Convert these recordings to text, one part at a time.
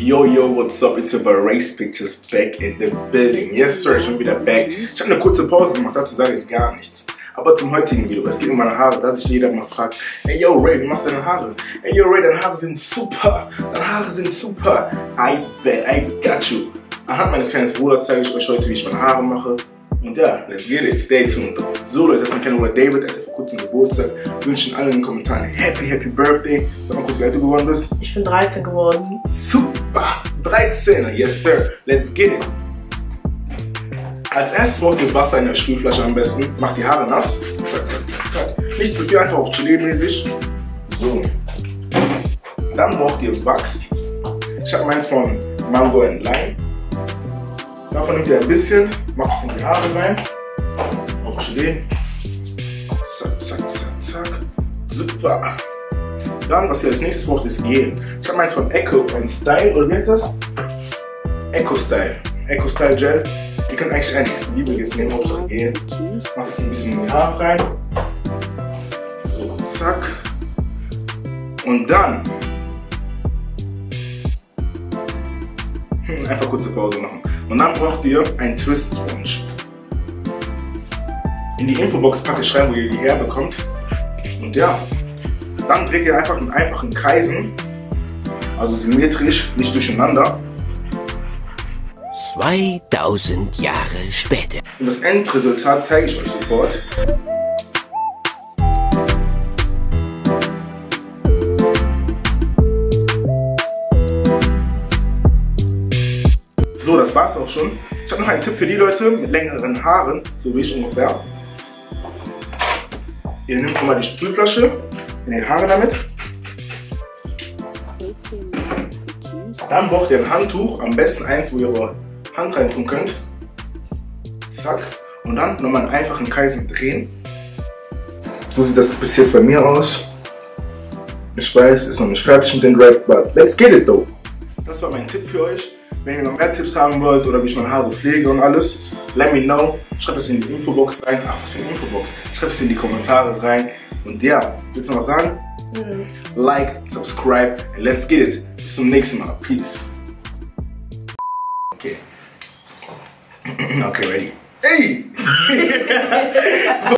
Yo, what's up? It's your Reyspictures back in the building. Yes, sir, ich bin wieder back. Ich habe eine kurze Pause gemacht, dazu sage ich gar nichts. Aber zum heutigen Video, es geht um meine Haare, dass sich jeder mal fragt, hey yo Ray, wie machst du deine Haare? Hey yo Ray, deine Haare sind super. Deine Haare sind super. I bet, I got you. Anhand meines kleinen Bruders zeige ich euch heute, wie ich meine Haare mache. Und ja, let's get it, stay tuned. So Leute, das ist mein kleiner Bruder David, er hatte vor kurzem Geburtstag. Wir wünschen allen in den Kommentaren Happy Birthday. Sag mal kurz, wie alt du geworden bist. Ich bin 13 geworden. Super, 13, yes sir, let's get it. Als erstes braucht ihr Wasser in der Spülflasche am besten. Macht die Haare nass. Zack, zack, zack, zack. Nicht zu viel, einfach auf Gelee-mäßig. So. Dann braucht ihr Wachs. Ich habe meins von Mango and Lime. Davon nehmt ihr ein bisschen, macht es in die Haare rein. Auf Gelee. Zack, zack, zack, zack. Super. Dann, was ihr als nächstes braucht, ist Gel. Ich habe meins von Echo and Style, oder wie heißt das? Echo Style. Echo Style Gel. Ihr könnt eigentlich einiges Liebliches nehmen, Hauptsache Gel. Macht es ein bisschen in die Haare rein. So, zack. Und dann einfach kurze Pause machen. Und dann braucht ihr einen Twist Sponge. In die Infobox packe ich rein, wo ihr die herbekommt. Und ja, dann dreht ihr einfach in einfachen Kreisen, also symmetrisch, nicht durcheinander. 2000 Jahre später. Und das Endresultat zeige ich euch sofort. So, das war's auch schon. Ich habe noch einen Tipp für die Leute mit längeren Haaren, so wie ich ungefähr. Ihr nehmt schon mal die Spülflasche in die Haare damit. Dann braucht ihr ein Handtuch, am besten eins, wo ihr eure Hand rein tun könnt. Zack. Und dann nochmal in einfachen Kreisen drehen. So sieht das bis jetzt bei mir aus. Ich weiß, ist noch nicht fertig mit dem Rap, but let's get it though. Das war mein Tipp für euch. Wenn ihr noch mehr Tipps haben wollt oder wie ich meine Haare pflege und alles, let me know. Schreibt es in die Infobox rein. Ach, was für eine Infobox? Schreibt es in die Kommentare rein. Und ja, willst du noch was sagen? Like, subscribe, and let's get it. Bis zum nächsten Mal. Peace. Okay. Okay, ready. Hey!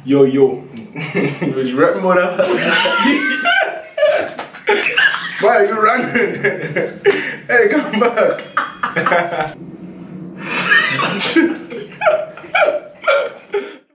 Yo. Will ich rappen oder? Why are you running? Hey, come back!